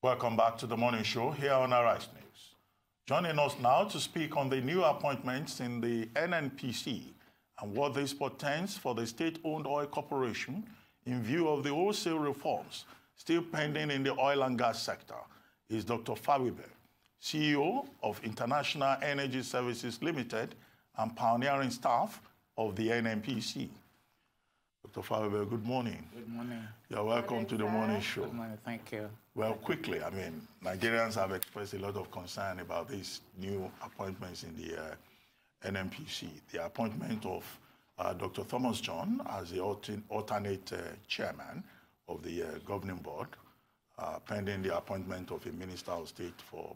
Welcome back to the morning show here on Arise News. Joining us now to speak on the new appointments in the NNPC and what this portends for the state-owned oil corporation in view of the wholesale reforms still pending in the oil and gas sector is Dr. Fawibe, CEO of International Energy Services Limited and pioneering staff of the NNPC. Dr. Fawibe, good morning. Good morning. You're welcome to the morning show. Good morning, thank you. Well, quickly, I mean, Nigerians have expressed a lot of concern about these new appointments in the NNPC. The appointment of Dr. Thomas John as the alternate chairman of the governing board, pending the appointment of a Minister of State for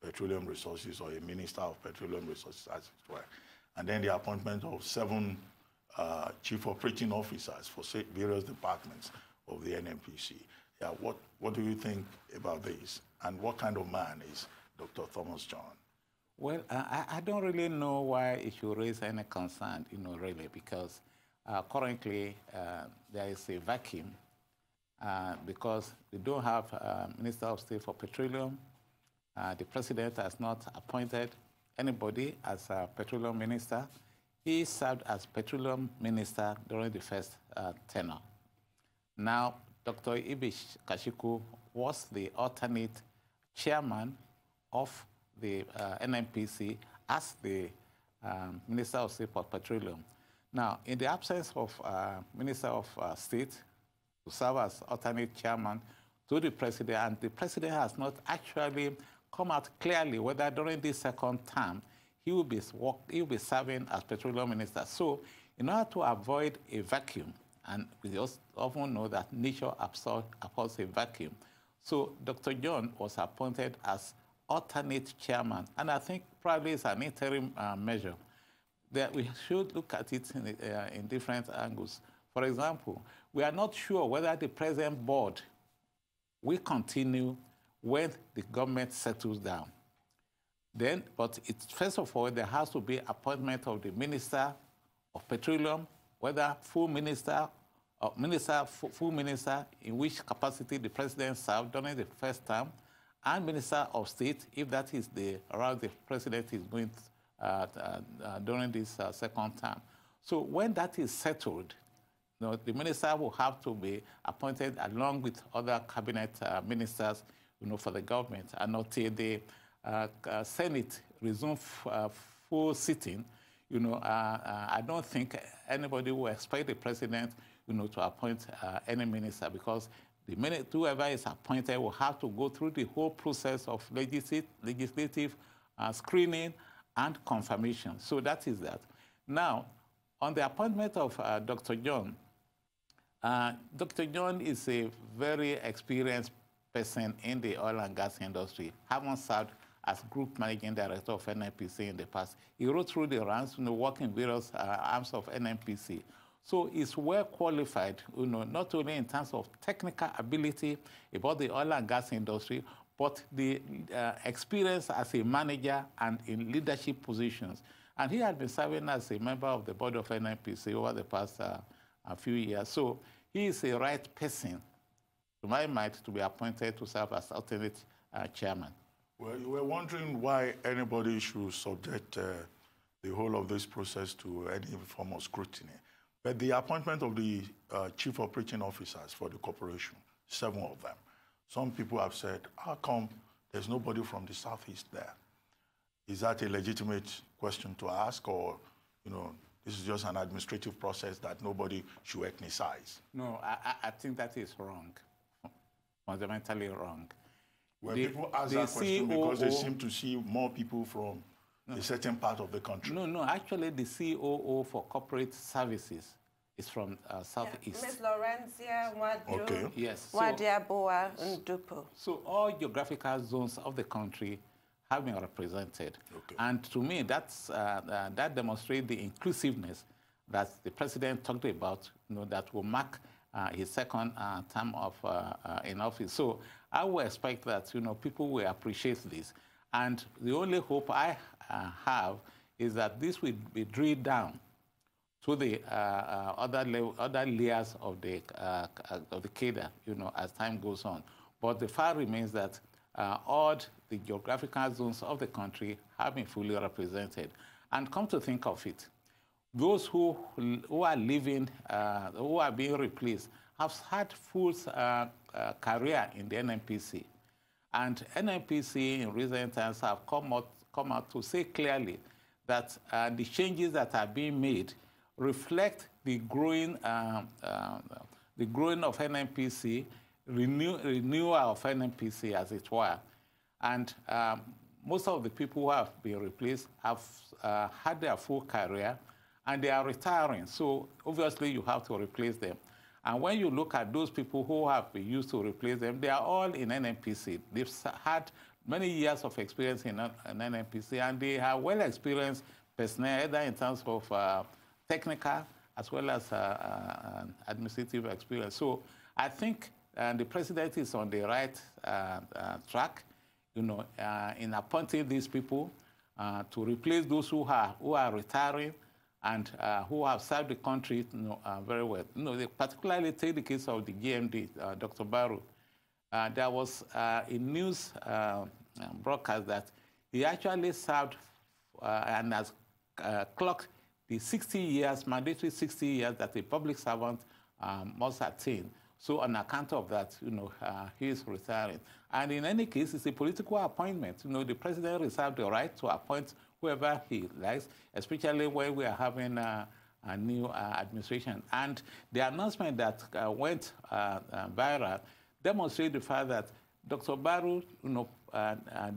Petroleum Resources or a Minister of Petroleum Resources, as it were. And then the appointment of 7 chief operating officers for various departments of the NNPC. Yeah, what do you think about this? And what kind of man is Dr. Thomas John? Well, I don't really know why it should raise any concern, really, because currently there is a vacuum because we don't have Minister of State for Petroleum. The president has not appointed anybody as a petroleum minister. He served as petroleum minister during the first tenure. Now, Dr. Ibish Kashiku was the alternate chairman of the NNPC as the Minister of State for Petroleum. Now, in the absence of Minister of State to serve as alternate chairman to the president, and the president has not actually come out clearly whether during this second term he will be serving as petroleum minister. So, in order to avoid a vacuum, and we just often know that nature abhors a vacuum, so Dr. John was appointed as alternate chairman, and I think probably it's an interim measure that we should look at it in different angles. For example, we are not sure whether the present board will continue when the government settles down. Then, but first of all, there has to be appointment of the Minister of Petroleum, whether full minister or full minister, in which capacity the president served during the first term, and Minister of State, if that is the route the president is going during this second term. So when that is settled, the minister will have to be appointed along with other cabinet ministers, for the government, and until the Senate resumes full sitting, I don't think anybody will expect the president, to appoint any minister, because the minute whoever is appointed will have to go through the whole process of legislative screening and confirmation. So that is that. Now, on the appointment of Dr. John, Dr. John is a very experienced person in the oil and gas industry, having served as Group Managing Director of NNPC in the past. He rode through the ranks, working in various arms of NNPC. So he's well qualified, not only in terms of technical ability about the oil and gas industry, but the experience as a manager and in leadership positions. And he had been serving as a member of the board of NNPC over the past few years. So he is a right person, to my mind, to be appointed to serve as alternate chairman. Well, you were wondering why anybody should subject the whole of this process to any form of scrutiny. But the appointment of the chief operating officers for the corporation, 7 of them, some people have said, how come there's nobody from the Southeast there? Is that a legitimate question to ask, or, this is just an administrative process that nobody should ethnicize? No, I think that is wrong, fundamentally wrong. Well, people ask that question because they seem to see more people from a certain part of the country. No, actually the COO for corporate services is from Southeast. Ms. Lawrencia Wadu, okay. Yes. Wadiaboa, and Dupo. So all geographical zones of the country have been represented. Okay. And to me, that demonstrates the inclusiveness that the president talked about, that will mark his second term in office. So I would expect that, people will appreciate this. And the only hope I have is that this will be drilled down to the other layers of the cadre, as time goes on. But the fact remains that all the geographical zones of the country have been fully represented. And come to think of it, those who are leaving, who are being replaced, have had full career in the NNPC. And NNPC in recent times have come out to say clearly that the changes that are being made reflect the growing of NNPC, renewal of NNPC, as it were. And most of the people who have been replaced have had their full career, and they are retiring. So obviously you have to replace them. And when you look at those people who have been used to replace them, they are all in NNPC. They've had many years of experience in NNPC, and they are well-experienced personnel, either in terms of technical as well as administrative experience. So I think the president is on the right track, in appointing these people to replace those who are retiring and who have served the country very well. They particularly take the case of the GMD, Dr. Barrow. There was a news broadcast that he actually served and has clocked the 60 years, mandatory 60 years that a public servant must attain. So on account of that, he is retiring. And in any case, it's a political appointment. The president reserves the right to appoint whoever he likes, especially when we are having a new administration. And the announcement that went viral demonstrates the fact that Dr. Barrow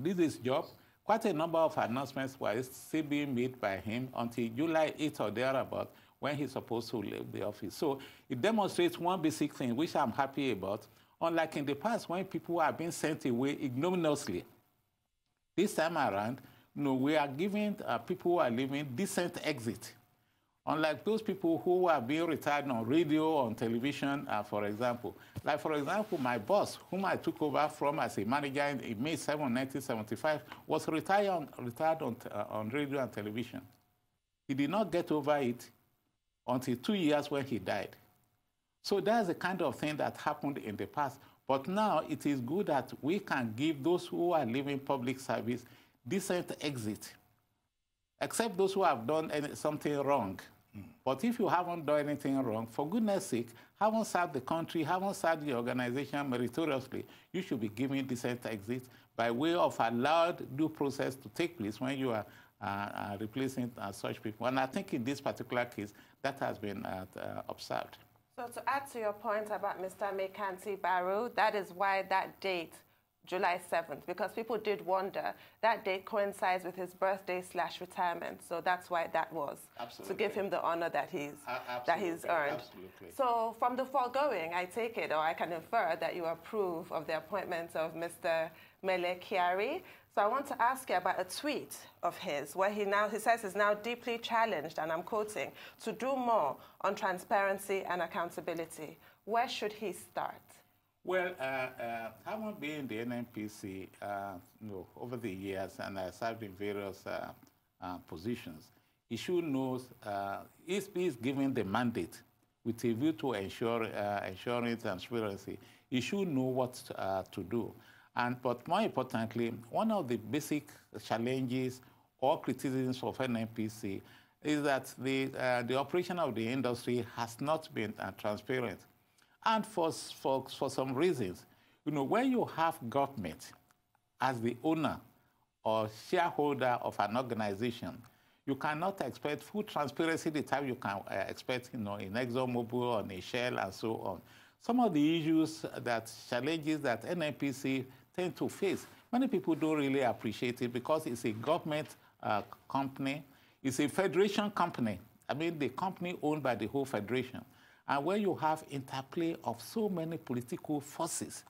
did his job. Quite a number of announcements were still being made by him until July 8th or thereabout, when he's supposed to leave the office. So it demonstrates one basic thing, which I'm happy about. Unlike in the past, when people are being sent away ignominiously, this time around, we are giving people who are leaving decent exit. Unlike those people who are being retired on radio, on television, for example. Like, for example, my boss, whom I took over from as a manager in May 7, 1975, was retired on radio and television. He did not get over it until 2 years when he died. So that's the kind of thing that happened in the past. But now it is good that we can give those who are leaving public service decent exit, except those who have done something wrong. But if you haven't done anything wrong, for goodness sake, haven't served the country, haven't served the organization meritoriously, you should be given decent exit by way of allowed due process to take place when you are replacing such people. And I think in this particular case, that has been observed. So to add to your point about Mr. Mekanti Barrow, that is why that date, July 7th, because people did wonder, that date coincides with his birthday/retirement. So that's why that was. Absolutely. To give him the honor that he's earned. Absolutely. So from the foregoing, I take it, or I can infer, that you approve of the appointment of Mr. Mele Kyari. So I want to ask you about a tweet of his where he says he's now deeply challenged, and I'm quoting, to do more on transparency and accountability. Where should he start? Well, having been in the NNPC over the years, and I served in various positions, he should know if he is given the mandate with a view to ensuring transparency, he should know what to do. But more importantly, one of the basic challenges or criticisms of NNPC is that the operation of the industry has not been transparent. And for some reasons, when you have government as the owner or shareholder of an organization, you cannot expect full transparency the time you can expect in ExxonMobil, on a Shell, and so on. Some of the challenges that NNPC tend to face, many people don't really appreciate it because it's a government company. It's a federation company. I mean, the company owned by the whole federation. And where you have interplay of so many political forces,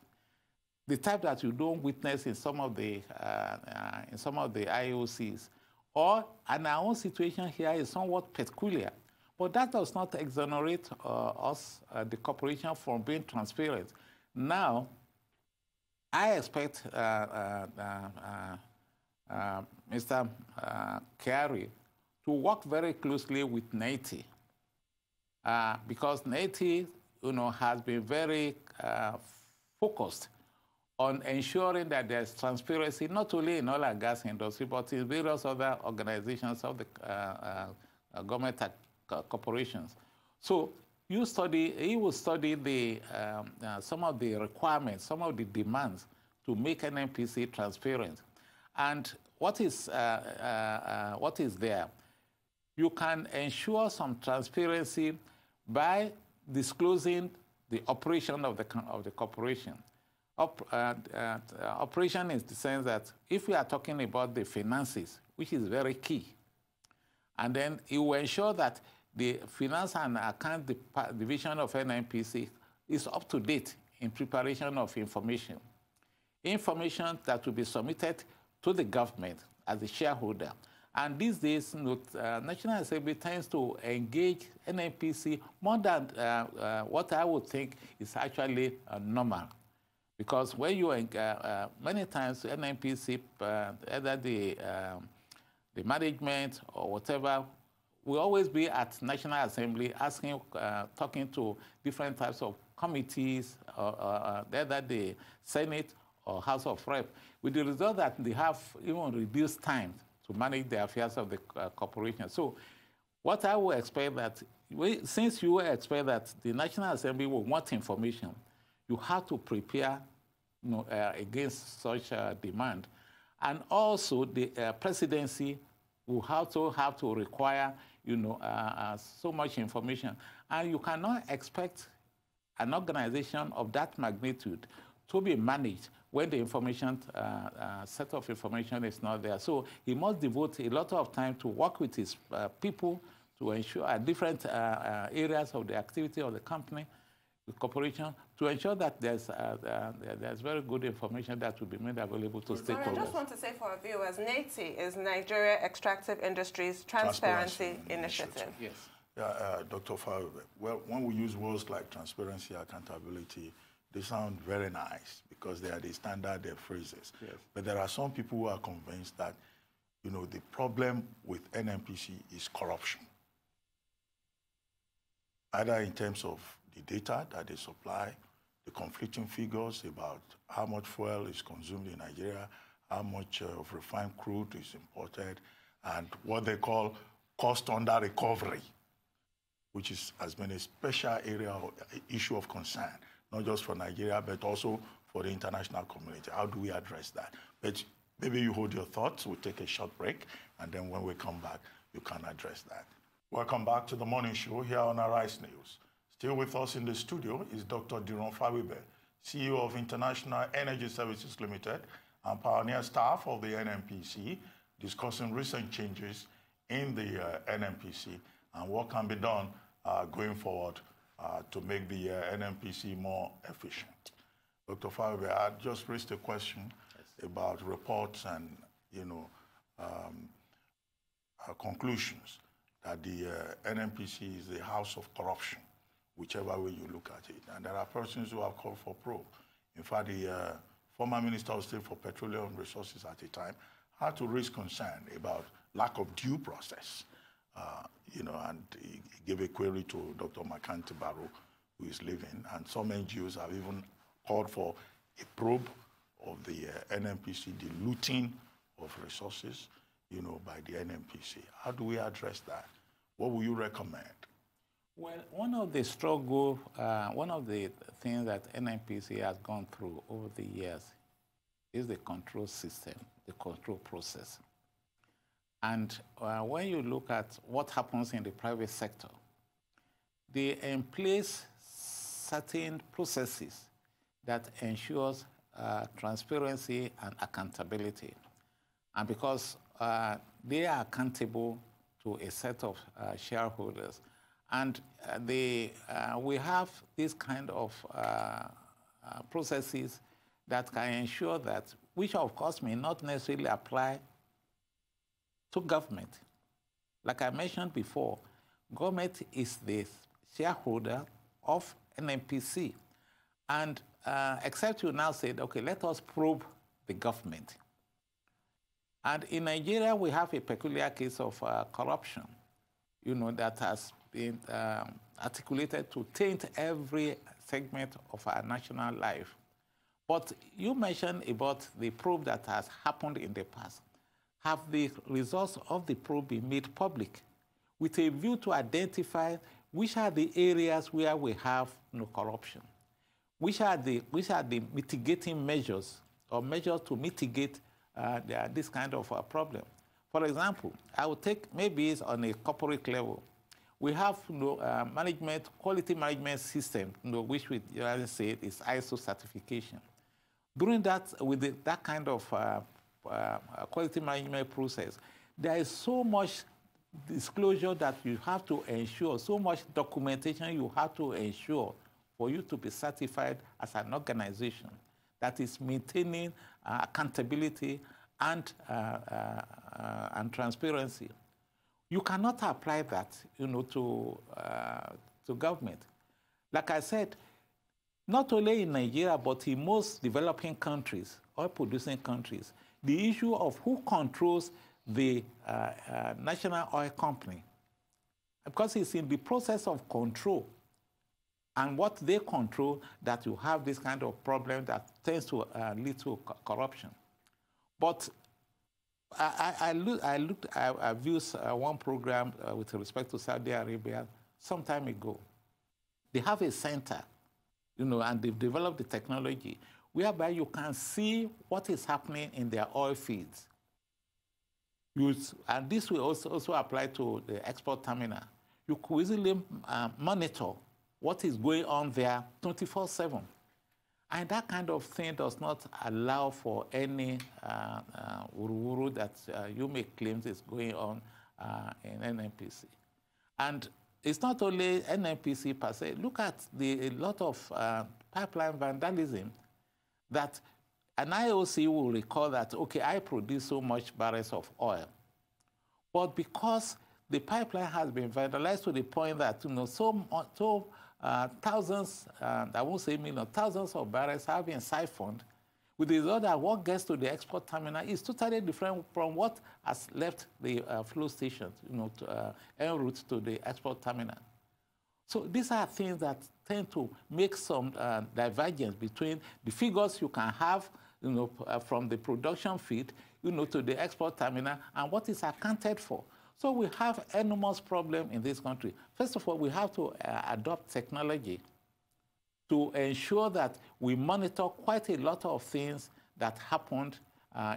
the type that you don't witness in some of the IOCs, and our own situation here is somewhat peculiar. But that does not exonerate us, the corporation, from being transparent. Now, I expect Mr. Kyari to work very closely with NATI, because NATI, has been very focused on ensuring that there's transparency, not only in oil and gas industry, but in various other organizations of the government corporations. So he will study the, some of the requirements, some of the demands to make NNPC transparent. And what is there? You can ensure some transparency by disclosing the operation of the corporation. Operation in the sense that if we are talking about the finances, which is very key, and then it will ensure that the finance and account division of NNPC is up to date in preparation of information. Information that will be submitted to the government as a shareholder. And these days, National Assembly tends to engage NNPC more than what I would think is actually normal. Because when you, many times NNPC, either the management or whatever, will always be at National Assembly asking, talking to different types of committees, either the Senate or House of Rep, with the result that they have even reduced time to manage the affairs of the corporation. So what I would expect that, since you expect that the National Assembly will want information, you have to prepare against such demand. And also the presidency will also have to require so much information. And you cannot expect an organization of that magnitude to be managed when the information, set of information is not there. So he must devote a lot of time to work with his people to ensure different areas of the activity of the company, the corporation, to ensure that there's very good information that will be made available to stakeholders. I just want to say for our viewers, NETI is Nigeria Extractive Industries Transparency Initiative. Yes. Yeah, Dr. Fawibe, well, when we use words like transparency, accountability, they sound very nice because they are the standard phrases. Yes. But there are some people who are convinced that, the problem with NNPC is corruption. Either in terms of the data that they supply, the conflicting figures about how much fuel is consumed in Nigeria, how much of refined crude is imported, and what they call cost under recovery, which has been a special area or issue of concern, not just for Nigeria, but also for the international community. How do we address that? But maybe you hold your thoughts. We'll take a short break, and then when we come back, you can address that. Welcome back to the morning show here on Arise News. Still with us in the studio is Dr. Diran Fawibe, CEO of International Energy Services Limited and pioneer staff of the NNPC, discussing recent changes in the NNPC and what can be done going forward to make the NNPC more efficient. Dr. Fawibe, I just raised a question about reports and conclusions that the NNPC is the house of corruption, whichever way you look at it. And there are persons who have called for probe. In fact, the former Minister of State for Petroleum Resources at the time had to raise concern about lack of due process. And he gave a query to Dr. Makanti Barrow, who is leaving, and some NGOs have even called for a probe of the NNPC, the looting of resources, by the NNPC. How do we address that? What will you recommend? Well, one of the struggle, one of the things that NNPC has gone through over the years is the control system, the control process. And when you look at what happens in the private sector, they place certain processes that ensures transparency and accountability. And because they are accountable to a set of shareholders, and we have this kind of processes that can ensure that, which of course may not necessarily apply to government. Like I mentioned before, government is the shareholder of NNPC. And except you now said, okay, let us probe the government. And in Nigeria, we have a peculiar case of corruption, that has been articulated to taint every segment of our national life. But you mentioned about the probe that has happened in the past. Have the results of the probe been made public with a view to identify which are the areas where we have no corruption? Which are the mitigating measures or measures to mitigate this kind of problem? For example, I would take, maybe it's on a corporate level. We have quality management system, which we say is ISO certification. During that, with that kind of quality management process, there is so much disclosure that you have to ensure, so much documentation you have to ensure for you to be certified as an organization that is maintaining accountability and transparency. You cannot apply that, to government. Like I said, not only in Nigeria, but in most developing countries, oil-producing countries, the issue of who controls the national oil company, because it's in the process of control and what they control that you have this kind of problem that tends to lead to corruption. But I've used one program with respect to Saudi Arabia some time ago. They have a center, and they've developed the technology whereby you can see what is happening in their oil fields. And this will also apply to the export terminal. You could easily monitor what is going on there 24/7. And that kind of thing does not allow for any wuru that you make claims is going on in NNPC. And it's not only NNPC per se. Look at a lot of pipeline vandalism that an IOC will recall that, okay, I produce so much barrels of oil. But because the pipeline has been vandalized to the point that, thousands, I won't say millions, thousands of barrels have been siphoned, with the result that what gets to the export terminal is totally different from what has left the flow stations, en route to the export terminal. So these are things that tend to make some divergence between the figures you can have, from the production feed, to the export terminal and what is accounted for. So we have enormous problem in this country. First of all, we have to adopt technology to ensure that we monitor quite a lot of things that happened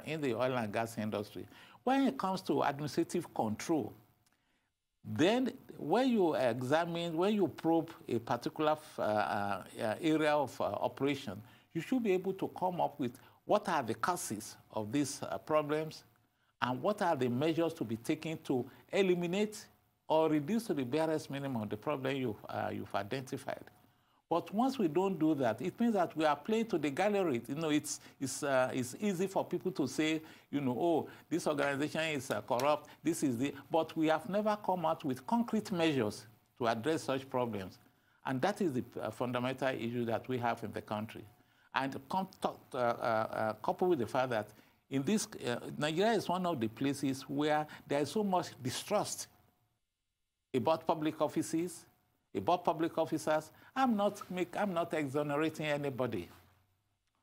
in the oil and gas industry. When it comes to administrative control, then when you probe a particular area of operation, you should be able to come up with what are the causes of these problems and what are the measures to be taken to eliminate or reduce to the barest minimum the problem you've identified. But once we don't do that, it means that we are playing to the gallery. It's easy for people to say, oh, this organization is corrupt, this is the... But we have never come out with concrete measures to address such problems. And that is the fundamental issue that we have in the country. And coupled with the fact that in this, Nigeria is one of the places where there is so much distrust about public offices, about public officers. I'm not exonerating anybody.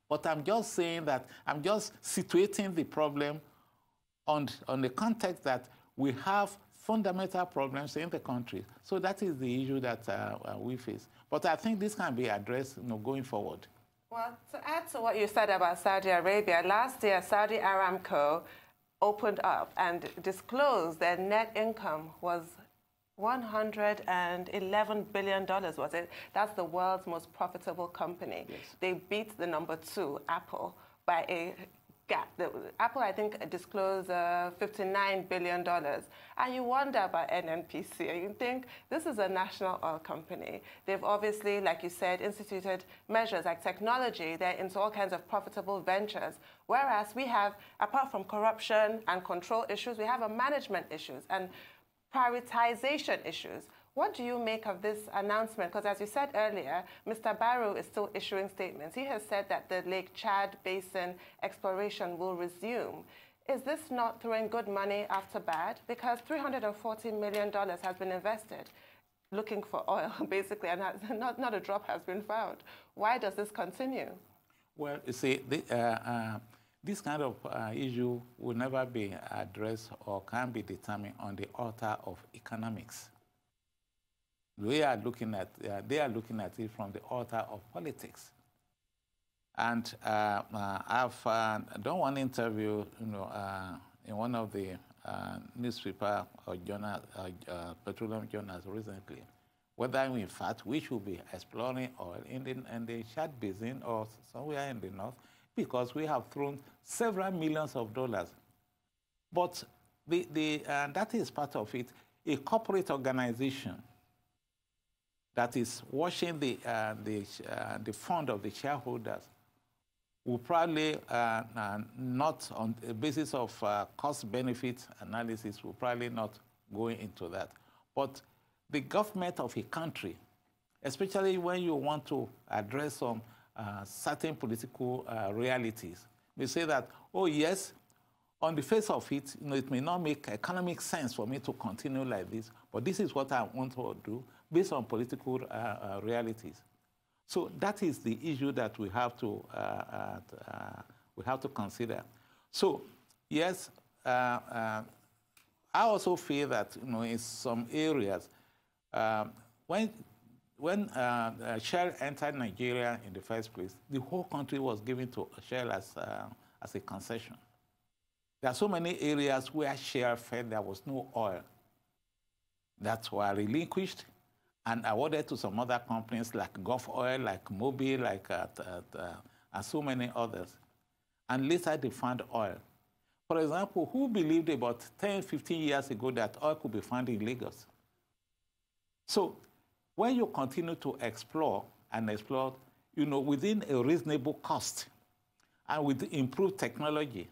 But I'm just saying that I'm just situating the problem on the context that we have fundamental problems in the country. So that is the issue that we face. But I think this can be addressed going forward. Well, to add to what you said about Saudi Arabia, last year Saudi Aramco opened up and disclosed their net income was $111 billion, was it? That's the world's most profitable company. Yes. They beat the number 2, Apple, by a gap. Apple, I think, disclosed $59 billion. And you wonder about NNPC, and you think, this is a national oil company. They've obviously, like you said, instituted measures like technology. They're into all kinds of profitable ventures. Whereas we have, apart from corruption and control issues, we have management issues and prioritization issues. What do you make of this announcement? Because as you said earlier, Mr. Barrow is still issuing statements. He has said that the Lake Chad Basin exploration will resume. Is this not throwing good money after bad? Because $340 million has been invested looking for oil, basically, and not a drop has been found. Why does this continue? Well, you see, this kind of issue will never be addressed or can be determined on the altar of economics. They are looking at it from the altar of politics. And I've done one interview, in one of the newspaper or journal, petroleum journals recently, whether in fact we should be exploring oil in the Chad Basin or somewhere in the north, because we have thrown several millions of dollars. But that is part of it. A corporate organization that is watching the fund of the shareholders will probably not, on the basis of cost-benefit analysis, will probably not go into that. But the government of a country, especially when you want to address some certain political realities, may say that, oh yes, on the face of it, it may not make economic sense for me to continue like this, but this is what I want to do based on political realities. So that is the issue that we have to consider. So yes, I also feel that in some areas, when Shell entered Nigeria in the first place, the whole country was given to Shell as a concession. There are so many areas where Shell felt there was no oil that were relinquished and awarded to some other companies like Gulf Oil, like Mobil, like and so many others. And later they found oil. For example, who believed about 10, 15 years ago that oil could be found in Lagos? So when you continue to explore and explore, within a reasonable cost and with improved technology,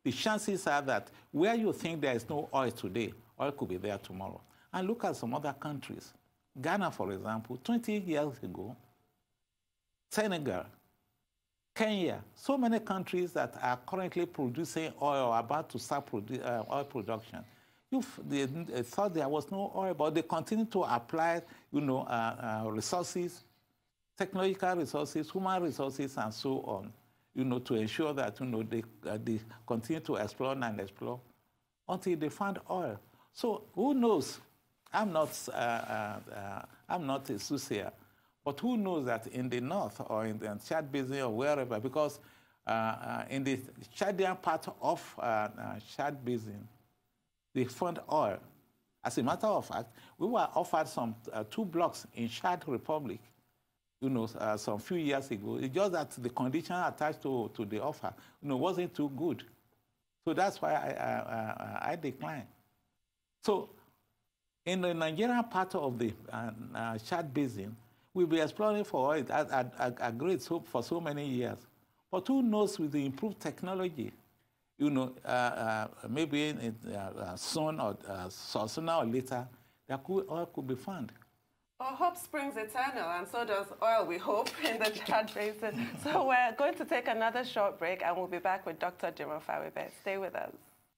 the chances are that where you think there is no oil today, oil could be there tomorrow. And look at some other countries. Ghana, for example, 20 years ago, Senegal, Kenya, so many countries that are currently producing oil or about to start oil production. They thought there was no oil, but they continue to apply, resources, technological resources, human resources, and so on, to ensure that, they continue to explore and explore until they find oil. So who knows? I'm not a soothsayer, but who knows that in the north or in the Chad Basin or wherever, because in the Chadian part of Chad Basin, they found oil. As a matter of fact, we were offered some 2 blocks in Chad Republic, some few years ago. It's just that the condition attached to the offer, wasn't too good. So that's why I declined. So in the Nigerian part of the Chad Basin, we'll be exploring for oil at great hope for so many years. But who knows, with the improved technology, maybe sooner or later, oil could be found. Well, hope springs eternal, and so does oil, we hope, in the Chad Basin. So we're going to take another short break, and we'll be back with Dr. Diran Fawibe. Stay with us.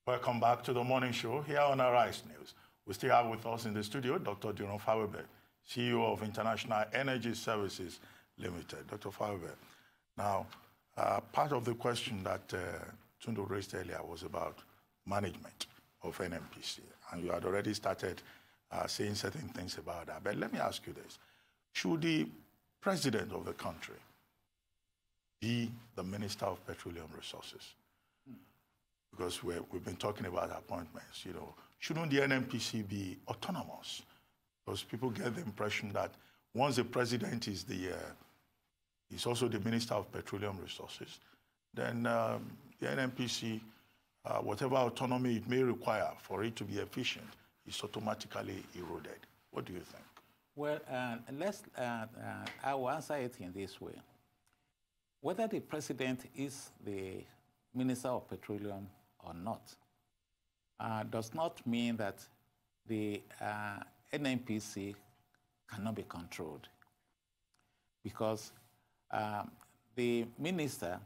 Welcome back to the morning show here on Arise News. We still have with us in the studio Dr. Diran Fawibe, CEO of International Energy Services Limited. Dr. Fawibe, now, part of the question that Tundu raised earlier was about management of NNPC, and you had already started saying certain things about that. But let me ask you this. Should the president of the country be the Minister of Petroleum Resources? Because we've been talking about appointments, Shouldn't the NNPC be autonomous? Because people get the impression that once the president is is also the Minister of Petroleum Resources, then the NNPC, whatever autonomy it may require for it to be efficient, is automatically eroded. What do you think? Well, I will answer it in this way. Whether the president is the Minister of Petroleum or not does not mean that the NNPC cannot be controlled, because the minister,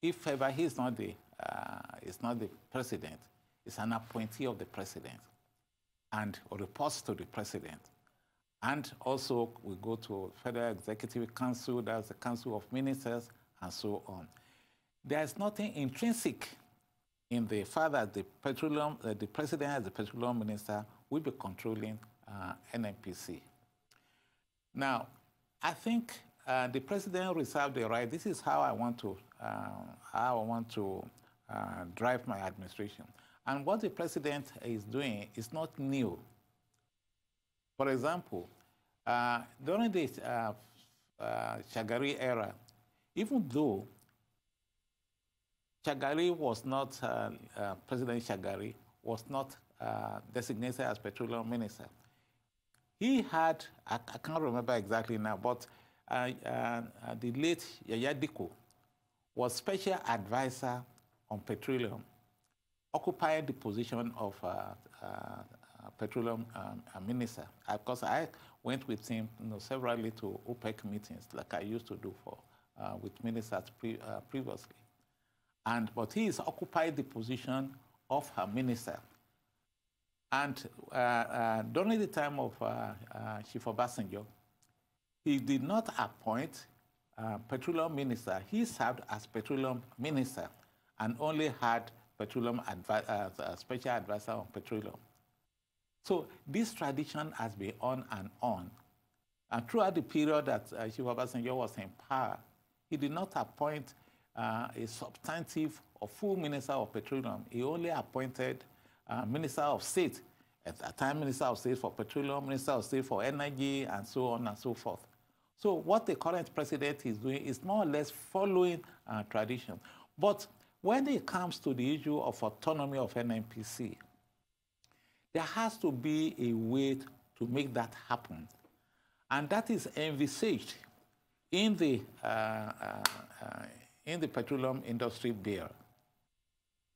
if ever he is not the president, is an appointee of the president and reports to the president. And also we go to Federal Executive Council, that's the Council of Ministers, and so on. There is nothing intrinsic in the fact that the president as the petroleum minister will be controlling NNPC. Now, I think the president reserved the right. This is how I want to drive my administration. And what the president is doing is not new. For example, during the Shagari era, even though Shagari was not, President Shagari was not designated as petroleum minister, he had, I can't remember exactly now, but the late Yaya Diko was special advisor on petroleum, occupying the position of petroleum minister. Of course, I went with him severally to OPEC meetings, like I used to do with ministers previously. But he has occupied the position of her minister. And during the time of Chief Obasanjo, he did not appoint petroleum minister. He served as petroleum minister and only had petroleum special advisor on petroleum. So this tradition has been on and on. And throughout the period that Chief Obasanjo was in power, he did not appoint a substantive or full minister of petroleum. He only appointed minister of state, at that time minister of state for petroleum, minister of state for energy, and so on and so forth. So what the current president is doing is more or less following tradition. But when it comes to the issue of autonomy of NNPC, there has to be a way to make that happen. And that is envisaged in the petroleum industry bill.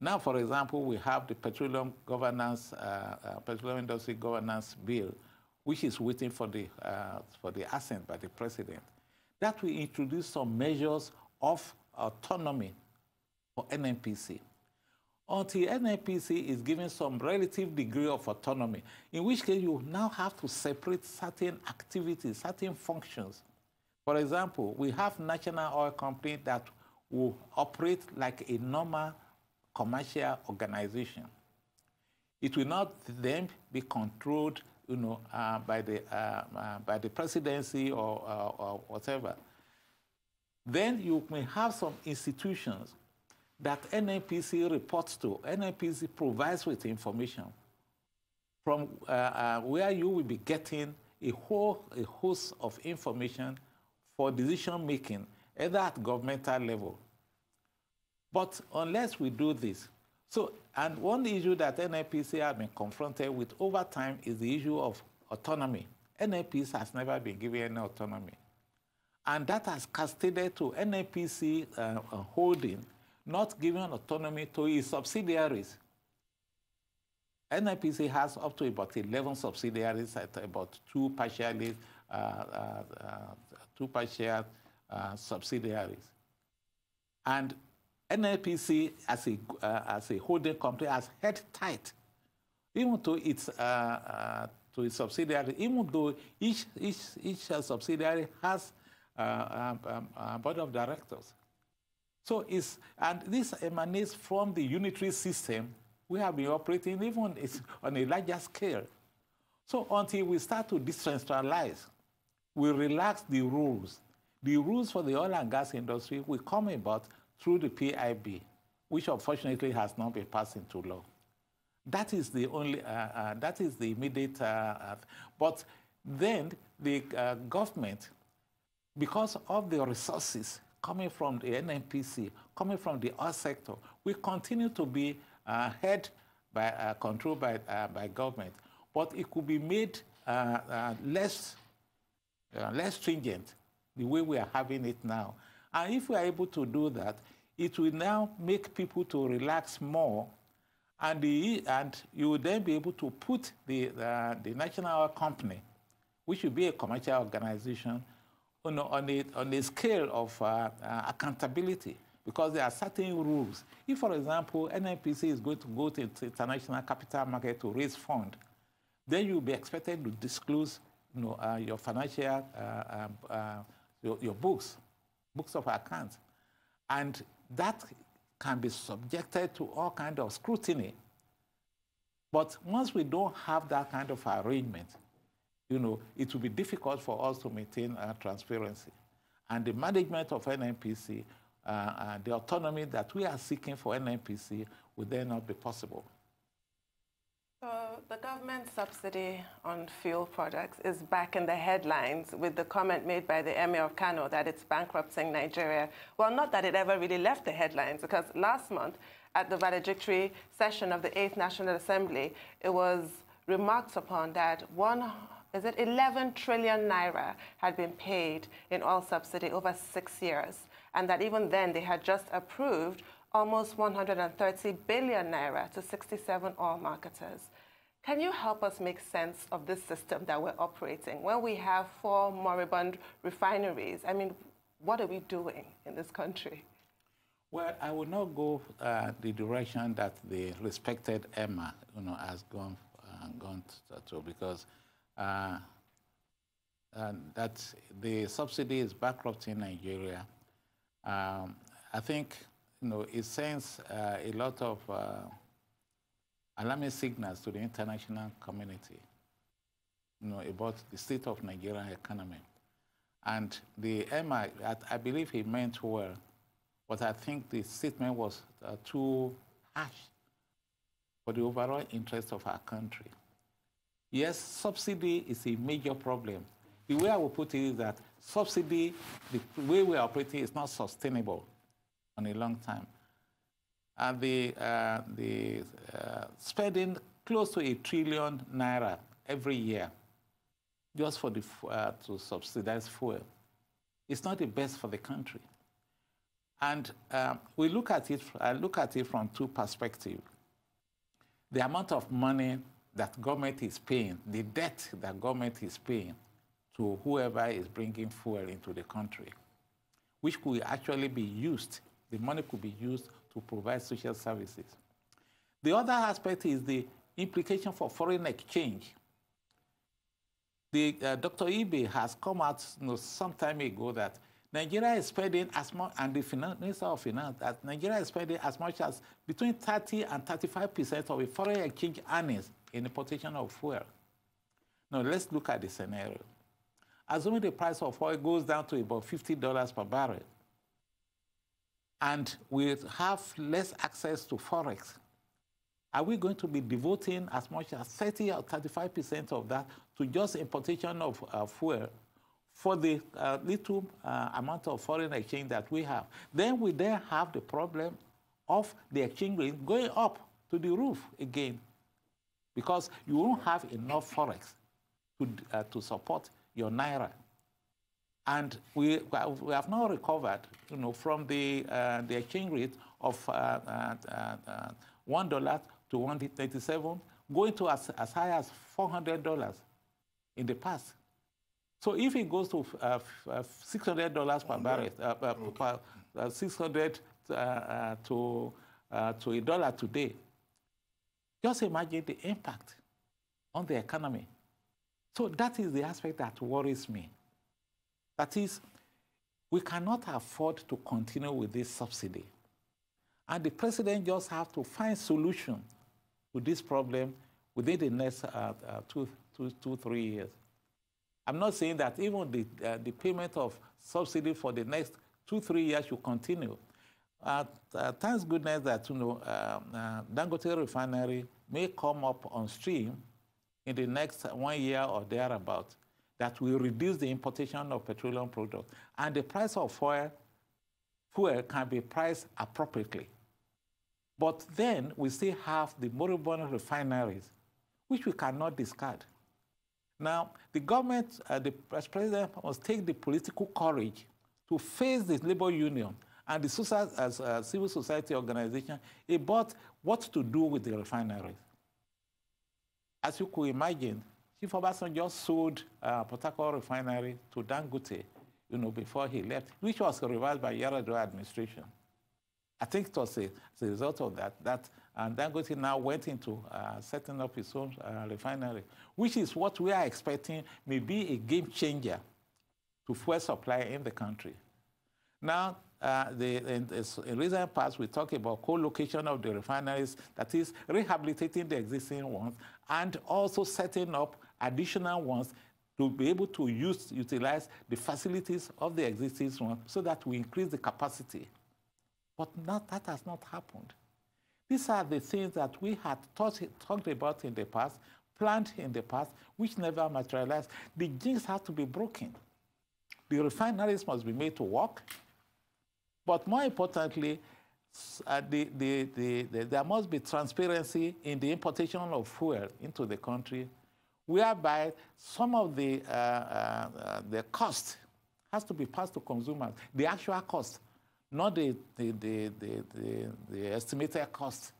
Now, for example, we have the petroleum industry governance bill, which is waiting for the assent by the president. That will introduce some measures of autonomy for NNPC. Until NNPC is given some relative degree of autonomy, in which case you now have to separate certain activities, certain functions. For example, we have national oil company that will operate like a normal commercial organization. It will not then be controlled, by the presidency or whatever. Then you may have some institutions that NNPC reports to. NNPC provides with information from where you will be getting a host of information for decision making, either at governmental level. But unless we do this, and one issue that NNPC has been confronted with over time is the issue of autonomy. NNPC has never been given any autonomy. And that has cascaded to NNPC holding, not giving autonomy to its subsidiaries. NNPC has up to about 11 subsidiaries at about two partial subsidiaries. And NNPC, as a holding company, has held tight, even to its subsidiary, even though each subsidiary has a board of directors. So and this emanates from the unitary system we have been operating, even on a larger scale. So until we start to decentralize, we relax the rules. The rules for the oil and gas industry will come about through the PIB, which unfortunately has not been passed into law. That is the only, that is the immediate, but then the government, because of the resources coming from the NNPC, coming from the oil sector, will continue to be controlled by government. But it could be made less stringent the way we are having it now. And if we are able to do that, it will now make people to relax more, and you will then be able to put the national oil company, which will be a commercial organization, on a scale of accountability, because there are certain rules. If, for example, NNPC is going to go to international capital market to raise funds, then you'll be expected to disclose your financial, your books of accounts. And that can be subjected to all kinds of scrutiny. But once we don't have that kind of arrangement, it will be difficult for us to maintain transparency. And the management of NNPC, the autonomy that we are seeking for NNPC will then not be possible. So the government subsidy on fuel products is back in the headlines with the comment made by the Emir of Kano that it's bankrupting Nigeria. Well, not that it ever really left the headlines, because last month at the valedictory session of the 8th National Assembly, it was remarked upon that 11 trillion naira had been paid in oil subsidy over 6 years, and that even then they had just approved almost 130 billion naira to 67 oil marketers. Can you help us make sense of this system that we're operating? When we have 4 moribund refineries, I mean, what are we doing in this country? Well, I will not go the direction that the respected Emma, has gone to, because that the subsidy is bankrupting Nigeria. I think it sends a lot of alarming signals to the international community, about the state of Nigerian economy. And the Emma, I believe he meant well, but I think the statement was too harsh for the overall interest of our country. Yes, subsidy is a major problem. The way I would put it is that subsidy, the way we are operating, is not sustainable on a long time. And the spending close to 1 trillion naira every year just for to subsidize fuel, it's not the best for the country. And we look at it from 2 perspectives. The amount of money that government is paying, the debt that government is paying to whoever is bringing fuel into the country, which could actually be used, the money could be used to provide social services. The other aspect is the implication for foreign exchange. Dr. Ibe has come out some time ago that Nigeria is spending as much, and the Minister of Finance, that Nigeria is spending as much as between 30 and 35% of the foreign exchange earnings in importation of fuel. Now, let's look at the scenario. Assuming the price of oil goes down to about $50 per barrel, and we have less access to Forex, are we going to be devoting as much as 30 or 35% of that to just importation of fuel for the little amount of foreign exchange that we have? Then we have the problem of the exchange rate going up to the roof again, because you won't have enough Forex to support your naira. And we have now recovered, from the exchange rate of $1 to $1.37, going to as high as $400 in the past. So if it goes to $600 per barrel, 600 to $1 today, just imagine the impact on the economy. So that is the aspect that worries me. That is, we cannot afford to continue with this subsidy. And the president just has to find solution to this problem within the next 2-3 years. I'm not saying that even the payment of subsidy for the next 2-3 years should continue. Thanks goodness that Dangote refinery may come up on stream in the next 1 year or thereabout, that will reduce the importation of petroleum products. And the price of fuel can be priced appropriately. But then we still have the moribund refineries, which we cannot discard. Now, the government, the president must take the political courage to face the labor union and the civil society organization about what to do with the refineries. As you could imagine, Chief Obasanjo just sold Port Harcourt refinery to Dangote, before he left, which was reversed by Yar'Adua administration. I think it was as a result of that Dangote now went into setting up his own refinery, which is what we are expecting may be a game changer to fuel supply in the country. Now, in recent past, we talk about co-location of the refineries, that is rehabilitating the existing ones and also setting up additional ones to be able to utilize the facilities of the existing ones so that we increase the capacity. But that has not happened. These are the things that we had talked about in the past, planned in the past, which never materialized. The jinx has to be broken. The refineries must be made to work. But more importantly, there must be transparency in the importation of fuel into the country, whereby some of the cost has to be passed to consumers, the actual cost, not the estimated cost.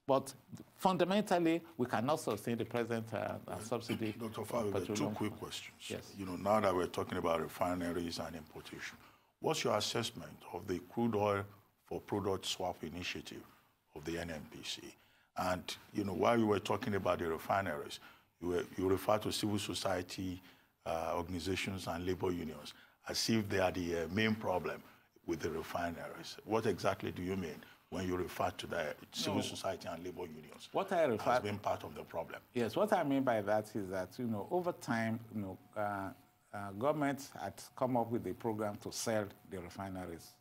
But fundamentally, we cannot sustain the present subsidy. Dr. Fawibe, two quick questions. Yes. You know, now that we're talking about refineries and importation, what's your assessment of the crude oil for product swap initiative of the NNPC? And, you know, while you were talking about the refineries, you refer to civil society organizations and labor unions as if they are the main problem with the refineries. What exactly do you mean when you refer to the civil society and labor unions? What I refer has been part of the problem. Yes, what I mean by that is that, you know, over time, you know, governments had come up with a program to sell the refineries.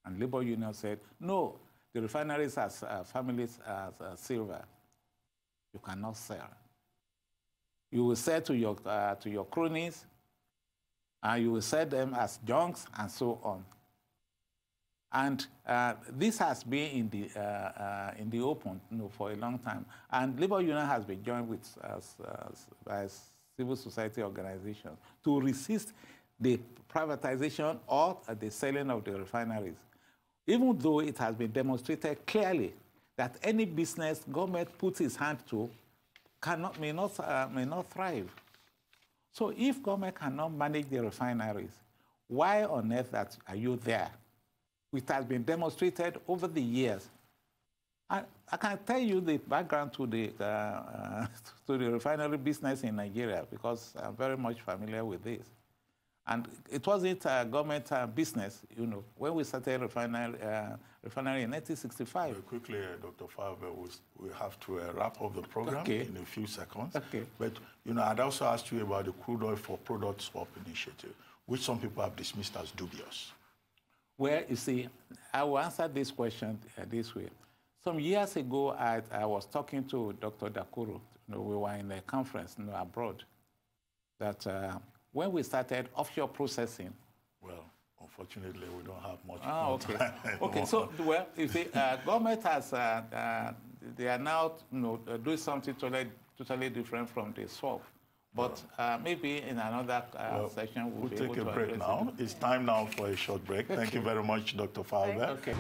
And labor unions said, no, the refineries as families as silver. You cannot sell. You will sell to your cronies, and you will sell them as junks, and so on. And this has been in the open, you know, for a long time. And labor union has been joined with by civil society organizations to resist the privatization or the selling of the refineries, even though it has been demonstrated clearly that any business government puts its hand to may not thrive. So if government cannot manage the refineries, why on earth are you there? It has been demonstrated over the years. I can tell you the background to the refinery business in Nigeria because I'm very much familiar with this. And it wasn't a government business, you know, when we started refinery in 1965. Very quickly, Dr. Fawibe, we have to wrap up the program in a few seconds. Okay. But, you know, I'd also asked you about the crude oil for product swap initiative, which some people have dismissed as dubious. Well, you see, I will answer this question this way. Some years ago, I was talking to Dr. Dakuru. You know, we were in a conference, you know, abroad, that when we started offshore processing. Well, unfortunately, we don't have much time. Okay, so, well, you see, government has, they are now, you know, doing something totally different from the swap. But maybe in another session, we'll be able to take a break now. It's time now for a short break. Thank you very much, Dr. Fawibe. Okay.